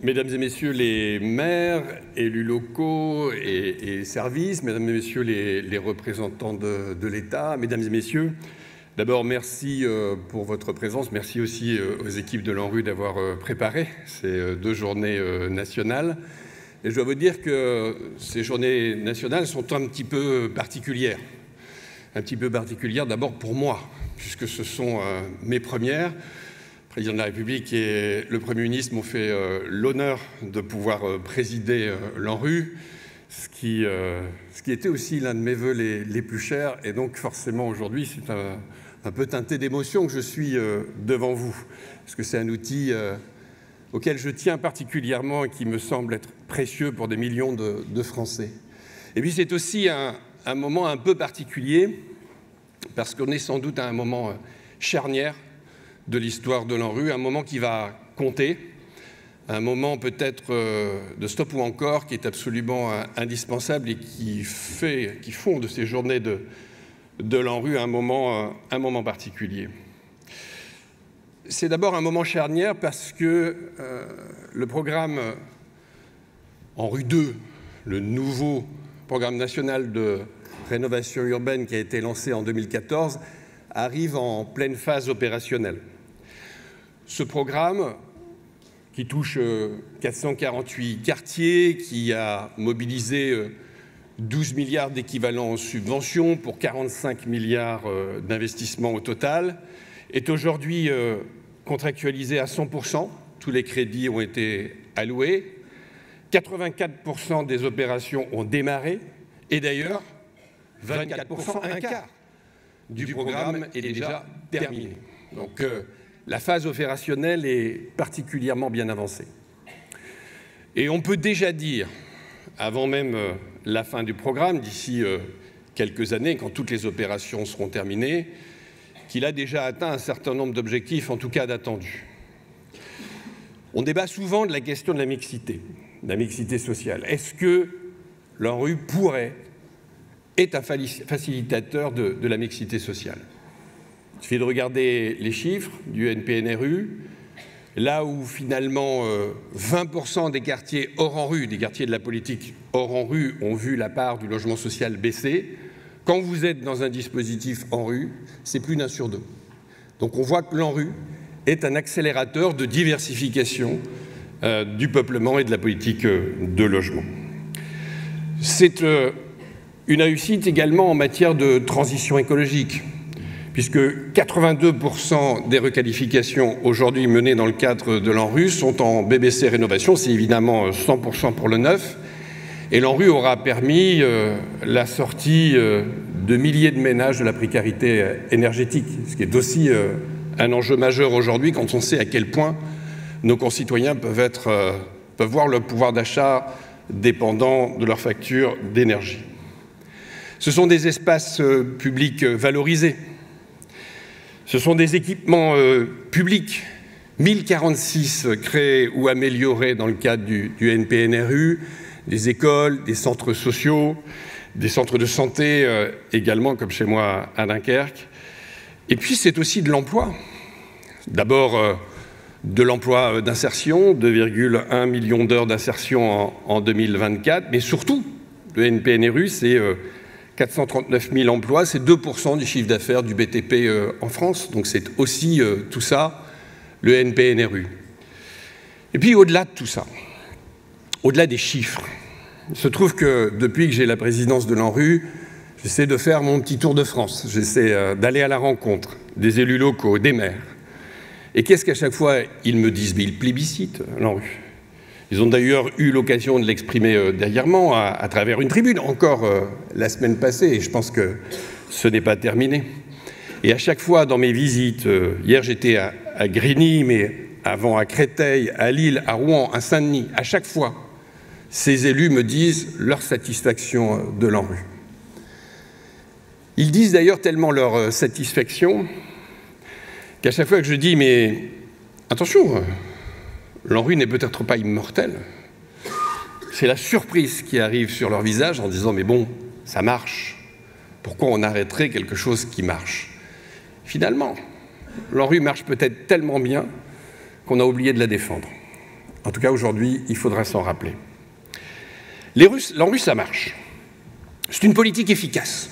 Mesdames et messieurs les maires, élus locaux et services, mesdames et messieurs les représentants de l'État, mesdames et messieurs, d'abord merci pour votre présence, merci aussi aux équipes de l'ANRU d'avoir préparé ces deux journées nationales. Et je dois vous dire que ces journées nationales sont un petit peu particulières. Un petit peu particulières d'abord pour moi, puisque ce sont mes premières. Le président de la République et le Premier ministre m'ont fait l'honneur de pouvoir présider l'ANRU, ce qui était aussi l'un de mes vœux les plus chers. Et donc forcément aujourd'hui, c'est un peu teinté d'émotion que je suis devant vous, parce que c'est un outil auquel je tiens particulièrement et qui me semble être précieux pour des millions de Français. Et puis c'est aussi un moment un peu particulier, parce qu'on est sans doute à un moment charnière de l'histoire de l'ANRU, un moment qui va compter, un moment peut-être de stop ou encore qui est absolument indispensable et qui font de ces journées de l'ANRU un moment particulier. C'est d'abord un moment charnière parce que le programme ANRU 2, le nouveau programme national de rénovation urbaine qui a été lancé en 2014, arrive en pleine phase opérationnelle. Ce programme, qui touche 448 quartiers, qui a mobilisé 12 milliards d'équivalents en subventions pour 45 milliards d'investissements au total, est aujourd'hui contractualisé à 100%. Tous les crédits ont été alloués. 84% des opérations ont démarré. Et d'ailleurs, 24%, un quart du programme est déjà terminé. Donc, la phase opérationnelle est particulièrement bien avancée. Et on peut déjà dire, avant même la fin du programme, d'ici quelques années, quand toutes les opérations seront terminées, qu'il a déjà atteint un certain nombre d'objectifs, en tout cas d'attendus. On débat souvent de la question de la mixité sociale. Est-ce que l'ANRU est un facilitateur de la mixité sociale? Il suffit de regarder les chiffres du NPNRU, là où finalement 20% des quartiers hors ANRU, des quartiers de la politique hors ANRU, ont vu la part du logement social baisser. Quand vous êtes dans un dispositif ANRU, c'est plus d'1 sur 2. Donc on voit que l'ANRU est un accélérateur de diversification du peuplement et de la politique de logement. C'est une réussite également en matière de transition écologique, puisque 82% des requalifications aujourd'hui menées dans le cadre de l'ANRU sont en BBC rénovation, c'est évidemment 100% pour le neuf, et l'ANRU aura permis la sortie de milliers de ménages de la précarité énergétique, ce qui est aussi un enjeu majeur aujourd'hui quand on sait à quel point nos concitoyens peuvent voir leur pouvoir d'achat dépendant de leur facture d'énergie. Ce sont des espaces publics valorisés. Ce sont des équipements publics, 1046 créés ou améliorés dans le cadre du NPNRU, des écoles, des centres sociaux, des centres de santé également, comme chez moi à Dunkerque. Et puis c'est aussi de l'emploi. D'abord de l'emploi d'insertion, 2,1 millions d'heures d'insertion en 2024, mais surtout, le NPNRU, c'est 439 000 emplois, c'est 2% du chiffre d'affaires du BTP en France, donc c'est aussi tout ça, le NPNRU. Et puis au-delà de tout ça, au-delà des chiffres, il se trouve que depuis que j'ai la présidence de l'ANRU, j'essaie de faire mon petit tour de France, j'essaie d'aller à la rencontre des élus locaux, des maires. Et qu'est-ce qu'à chaque fois ils me disent? Mais ils plébiscitent l'ANRU. Ils ont d'ailleurs eu l'occasion de l'exprimer dernièrement à travers une tribune, encore la semaine passée, et je pense que ce n'est pas terminé. Et à chaque fois, dans mes visites, hier j'étais à Grigny, mais avant à Créteil, à Lille, à Rouen, à Saint-Denis, à chaque fois, ces élus me disent leur satisfaction de l'ANRU. Ils disent d'ailleurs tellement leur satisfaction qu'à chaque fois que je dis « mais attention !» l'ANRU n'est peut-être pas immortel. C'est la surprise qui arrive sur leur visage en disant « mais bon, ça marche. Pourquoi on arrêterait quelque chose qui marche ?» Finalement, l'ANRU marche peut-être tellement bien qu'on a oublié de la défendre. En tout cas, aujourd'hui, il faudra s'en rappeler. L'ANRU, ça marche. C'est une politique efficace.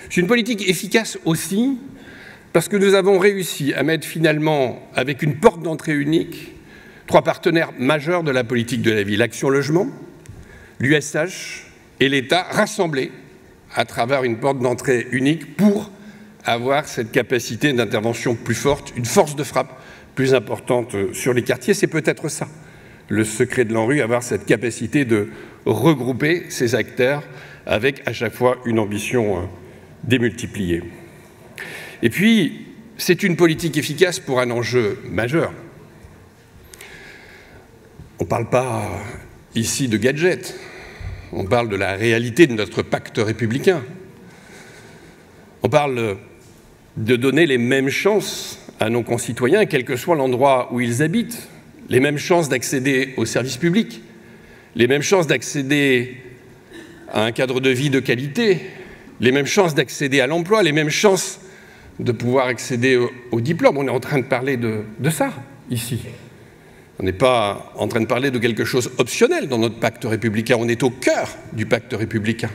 C'est une politique efficace aussi parce que nous avons réussi à mettre finalement, avec une porte d'entrée unique, 3 partenaires majeurs de la politique de la ville, Action Logement, l'USH et l'État, rassemblés à travers une porte d'entrée unique pour avoir cette capacité d'intervention plus forte, une force de frappe plus importante sur les quartiers. C'est peut-être ça, le secret de l'ANRU, avoir cette capacité de regrouper ces acteurs avec à chaque fois une ambition démultipliée. Et puis, c'est une politique efficace pour un enjeu majeur. On ne parle pas ici de gadgets, on parle de la réalité de notre pacte républicain. On parle de donner les mêmes chances à nos concitoyens, quel que soit l'endroit où ils habitent, les mêmes chances d'accéder aux services publics, les mêmes chances d'accéder à un cadre de vie de qualité, les mêmes chances d'accéder à l'emploi, les mêmes chances de pouvoir accéder au diplôme. On est en train de parler de ça, ici. On n'est pas en train de parler de quelque chose optionnel dans notre pacte républicain. On est au cœur du pacte républicain.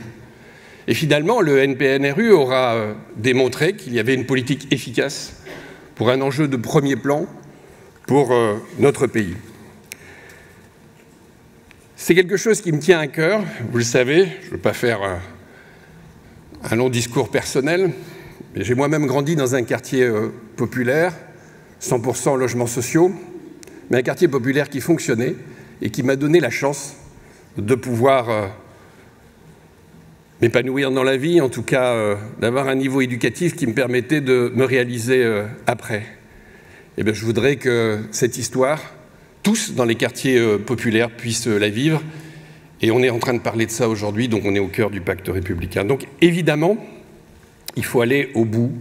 Et finalement, le NPNRU aura démontré qu'il y avait une politique efficace pour un enjeu de premier plan pour notre pays. C'est quelque chose qui me tient à cœur, vous le savez, je ne veux pas faire un long discours personnel, mais j'ai moi-même grandi dans un quartier populaire, 100% logements sociaux, mais un quartier populaire qui fonctionnait et qui m'a donné la chance de pouvoir m'épanouir dans la vie, en tout cas d'avoir un niveau éducatif qui me permettait de me réaliser après. Et bien, je voudrais que cette histoire, tous dans les quartiers populaires puissent la vivre. Et on est en train de parler de ça aujourd'hui, donc on est au cœur du pacte républicain. Donc évidemment, il faut aller au bout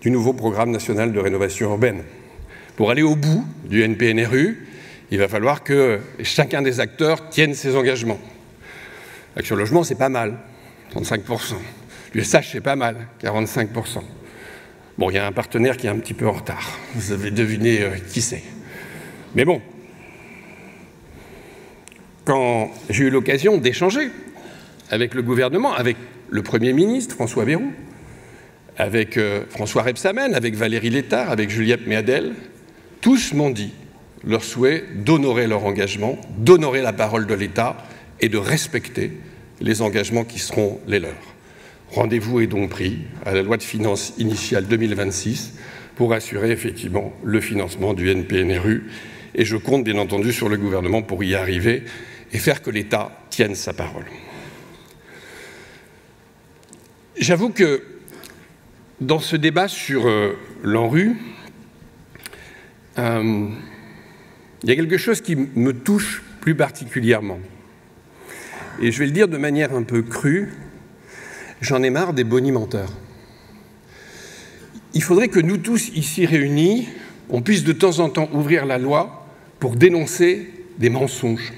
du nouveau programme national de rénovation urbaine. Pour aller au bout du NPNRU, il va falloir que chacun des acteurs tienne ses engagements. Action Logement, c'est pas mal, 35%. L'USH, c'est pas mal, 45%. Bon, il y a un partenaire qui est un petit peu en retard. Vous avez deviné qui c'est. Mais bon, quand j'ai eu l'occasion d'échanger avec le gouvernement, avec le Premier ministre, François Bayrou, avec François Rebsamen, avec Valérie Létard, avec Juliette Méadel, tous m'ont dit leur souhait d'honorer leur engagement, d'honorer la parole de l'État et de respecter les engagements qui seront les leurs. Rendez-vous est donc pris à la loi de finances initiale 2026 pour assurer effectivement le financement du NPNRU. Et je compte bien entendu sur le gouvernement pour y arriver et faire que l'État tienne sa parole. J'avoue que dans ce débat sur l'ANRU, il y a quelque chose qui me touche plus particulièrement. Et je vais le dire de manière un peu crue, j'en ai marre des bonimenteurs. Il faudrait que nous tous ici réunis, on puisse de temps en temps ouvrir la loi pour dénoncer des mensonges.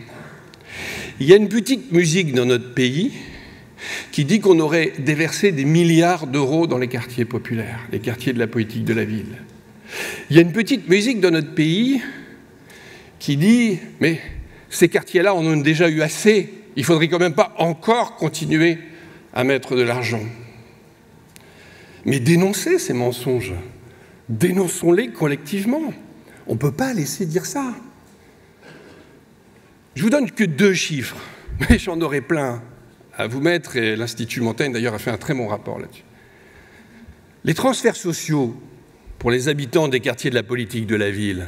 Il y a une petite musique dans notre pays qui dit qu'on aurait déversé des milliards d'euros dans les quartiers populaires, les quartiers de la politique de la ville. Il y a une petite musique dans notre pays qui dit « mais ces quartiers-là, on en a déjà eu assez, il ne faudrait quand même pas encore continuer à mettre de l'argent. » Mais dénoncez ces mensonges, dénonçons-les collectivement. On ne peut pas laisser dire ça. Je vous donne que 2 chiffres, mais j'en aurais plein à vous mettre, et l'Institut Montaigne d'ailleurs a fait un très bon rapport là-dessus. Les transferts sociaux pour les habitants des quartiers de la politique de la ville,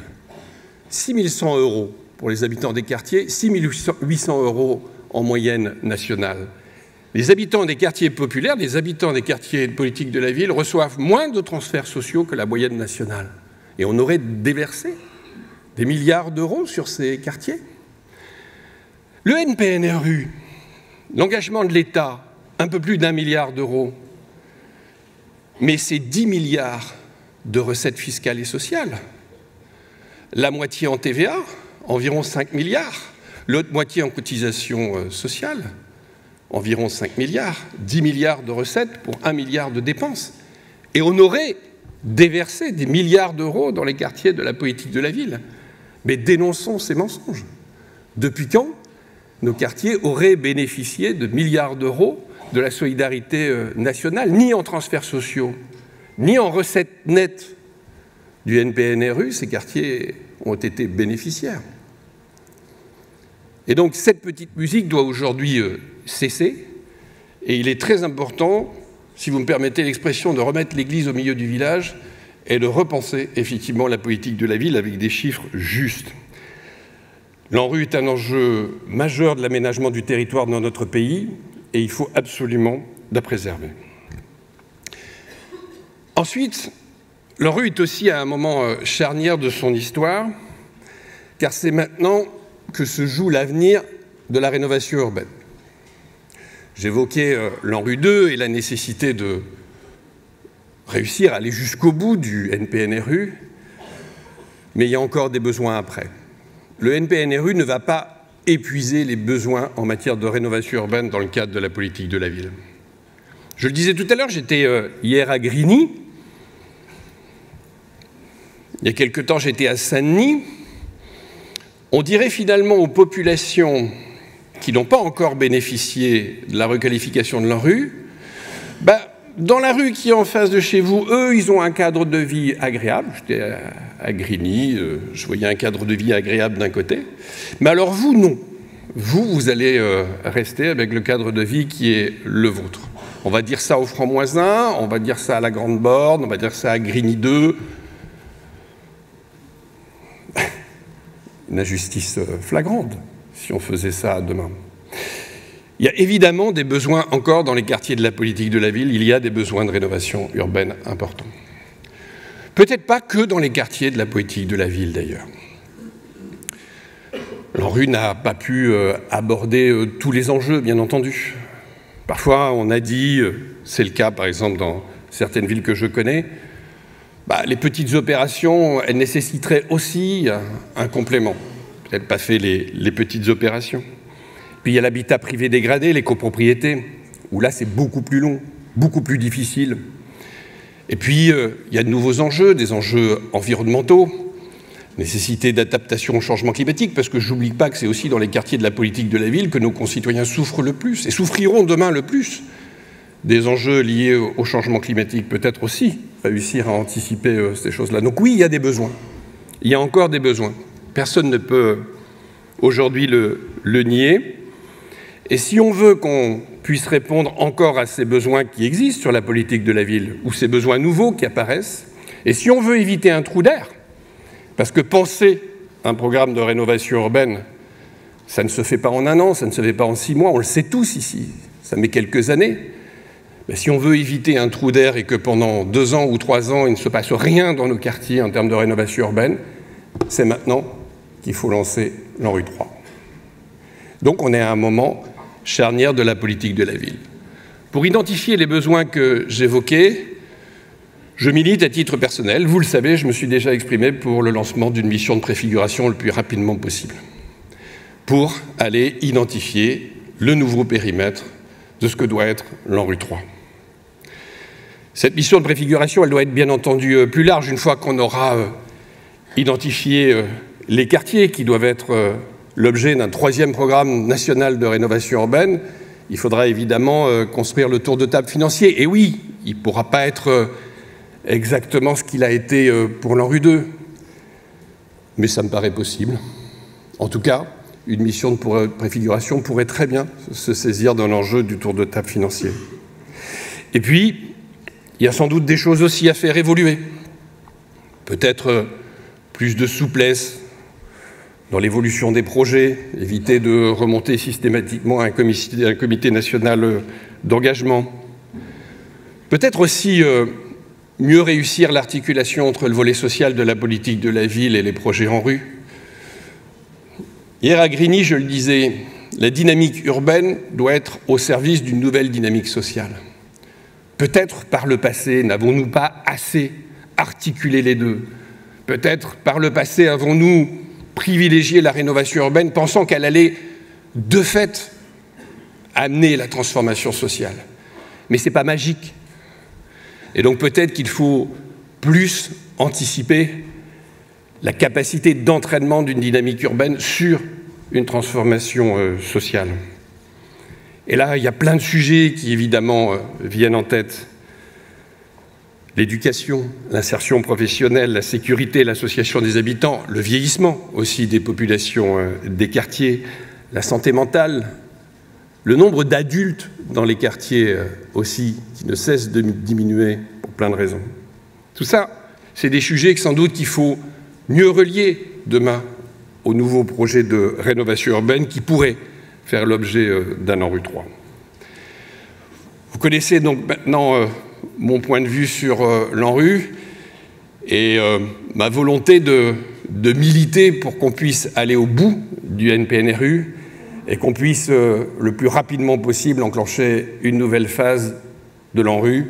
6 100 € pour les habitants des quartiers, 6 800 € en moyenne nationale. Les habitants des quartiers populaires, les habitants des quartiers de politique de la ville reçoivent moins de transferts sociaux que la moyenne nationale. Et on aurait déversé des milliards d'euros sur ces quartiers. Le NPNRU, l'engagement de l'État, un peu plus d'1 milliard d'euros, mais c'est 10 milliards de recettes fiscales et sociales. La moitié en TVA, environ 5 milliards, l'autre moitié en cotisation sociale, environ 5 milliards, 10 milliards de recettes pour 1 milliard de dépenses. Et on aurait déversé des milliards d'euros dans les quartiers de la politique de la ville. Mais dénonçons ces mensonges. Depuis quand nos quartiers auraient bénéficié de milliards d'euros de la solidarité nationale, ni en transferts sociaux, ni en recettes nettes du NPNRU, ces quartiers ont été bénéficiaires. Et donc cette petite musique doit aujourd'hui cesser, et il est très important, si vous me permettez l'expression, de remettre l'église au milieu du village et de repenser effectivement la politique de la ville avec des chiffres justes. L'ANRU est un enjeu majeur de l'aménagement du territoire dans notre pays, et il faut absolument la préserver. Ensuite, l'ANRU est aussi à un moment charnière de son histoire, car c'est maintenant que se joue l'avenir de la rénovation urbaine. J'évoquais l'ANRU 2 et la nécessité de réussir à aller jusqu'au bout du NPNRU, mais il y a encore des besoins après. Le NPNRU ne va pas épuiser les besoins en matière de rénovation urbaine dans le cadre de la politique de la ville. Je le disais tout à l'heure, j'étais hier à Grigny. Il y a quelque temps, j'étais à Saint-Denis. On dirait finalement aux populations qui n'ont pas encore bénéficié de la requalification de leur rue, dans la rue qui est en face de chez vous, eux, ils ont un cadre de vie agréable. J'étais à Grigny, je voyais un cadre de vie agréable d'un côté. Mais alors vous, non. Vous allez rester avec le cadre de vie qui est le vôtre. On va dire ça au Franc-Moisin, on va dire ça à la Grande Borne, on va dire ça à Grigny 2. Une injustice flagrante si on faisait ça demain. Il y a évidemment des besoins encore dans les quartiers de la politique de la ville, il y a des besoins de rénovation urbaine importants. Peut-être pas que dans les quartiers de la politique de la ville d'ailleurs. L'ANRU n'a pas pu aborder tous les enjeux, bien entendu. Parfois, on a dit, c'est le cas par exemple dans certaines villes que je connais, les petites opérations, elles nécessiteraient aussi un complément. Peut-être pas fait les petites opérations. Puis il y a l'habitat privé dégradé, les copropriétés, où là c'est beaucoup plus long, beaucoup plus difficile. Et puis il y a de nouveaux enjeux, des enjeux environnementaux, nécessité d'adaptation au changement climatique, parce que je n'oublie pas que c'est aussi dans les quartiers de la politique de la ville que nos concitoyens souffrent le plus, et souffriront demain le plus des enjeux liés au changement climatique, peut-être aussi réussir à anticiper ces choses-là. Donc oui, il y a des besoins, il y a encore des besoins. Personne ne peut aujourd'hui le nier. Et si on veut qu'on puisse répondre encore à ces besoins qui existent sur la politique de la ville, ou ces besoins nouveaux qui apparaissent, et si on veut éviter un trou d'air, parce que penser un programme de rénovation urbaine, ça ne se fait pas en un an, ça ne se fait pas en 6 mois, on le sait tous ici, ça met quelques années. Mais si on veut éviter un trou d'air et que pendant 2 ans ou 3 ans, il ne se passe rien dans nos quartiers en termes de rénovation urbaine, c'est maintenant qu'il faut lancer l'ANRU 3. Donc on est à un moment charnière de la politique de la ville. Pour identifier les besoins que j'évoquais, je milite à titre personnel. Vous le savez, je me suis déjà exprimé pour le lancement d'une mission de préfiguration le plus rapidement possible, pour aller identifier le nouveau périmètre de ce que doit être l'ANRU 3. Cette mission de préfiguration, elle doit être bien entendu plus large une fois qu'on aura identifié les quartiers qui doivent être l'objet d'un 3e programme national de rénovation urbaine. Il faudra évidemment construire le tour de table financier. Et oui, il ne pourra pas être exactement ce qu'il a été pour l'ANRU 2. Mais ça me paraît possible. En tout cas, une mission de préfiguration pourrait très bien se saisir de l'enjeu du tour de table financier. Et puis, il y a sans doute des choses aussi à faire évoluer. Peut-être plus de souplesse dans l'évolution des projets, éviter de remonter systématiquement à un comité national d'engagement. Peut-être aussi mieux réussir l'articulation entre le volet social de la politique de la ville et les projets ANRU. Hier à Grigny, je le disais, la dynamique urbaine doit être au service d'une nouvelle dynamique sociale. Peut-être par le passé, n'avons-nous pas assez articulé les deux? Peut-être par le passé, avons-nous privilégié la rénovation urbaine, pensant qu'elle allait, de fait, amener la transformation sociale. Mais ce n'est pas magique. Et donc peut-être qu'il faut plus anticiper la capacité d'entraînement d'une dynamique urbaine sur une transformation sociale. Et là, il y a plein de sujets qui, évidemment, viennent en tête. L'éducation, l'insertion professionnelle, la sécurité, l'association des habitants, le vieillissement aussi des populations des quartiers, la santé mentale, le nombre d'adultes dans les quartiers aussi, qui ne cesse de diminuer pour plein de raisons. Tout ça, c'est des sujets que sans doute qu'il faut mieux relier demain au nouveau projet de rénovation urbaine qui pourrait faire l'objet d'un ANRU3. Vous connaissez donc maintenant mon point de vue sur l'ANRU et ma volonté de militer pour qu'on puisse aller au bout du NPNRU et qu'on puisse le plus rapidement possible enclencher une nouvelle phase de l'ANRU,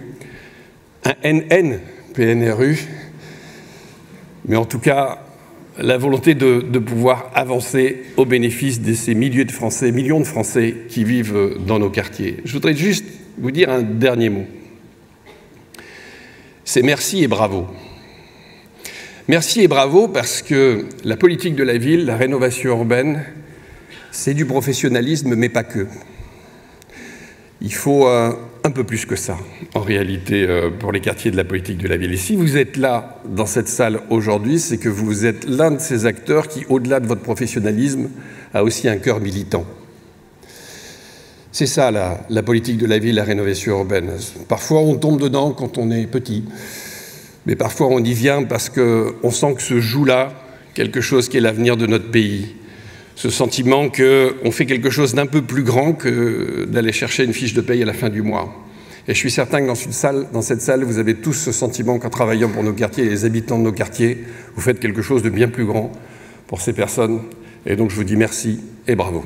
un NNPNRU, mais en tout cas la volonté de pouvoir avancer au bénéfice de ces millions de Français qui vivent dans nos quartiers. Je voudrais juste vous dire un dernier mot. C'est merci et bravo. Merci et bravo parce que la politique de la ville, la rénovation urbaine, c'est du professionnalisme, mais pas que. Il faut un peu plus que ça, en réalité, pour les quartiers de la politique de la ville. Et si vous êtes là, dans cette salle aujourd'hui, c'est que vous êtes l'un de ces acteurs qui, au-delà de votre professionnalisme, a aussi un cœur militant. C'est ça, la politique de la ville, la rénovation urbaine. Parfois, on tombe dedans quand on est petit, mais parfois, on y vient parce qu'on sent que se joue là quelque chose qui est l'avenir de notre pays. Ce sentiment qu'on fait quelque chose d'un peu plus grand que d'aller chercher une fiche de paye à la fin du mois. Et je suis certain que dans cette salle, vous avez tous ce sentiment qu'en travaillant pour nos quartiers et les habitants de nos quartiers, vous faites quelque chose de bien plus grand pour ces personnes. Et donc je vous dis merci et bravo.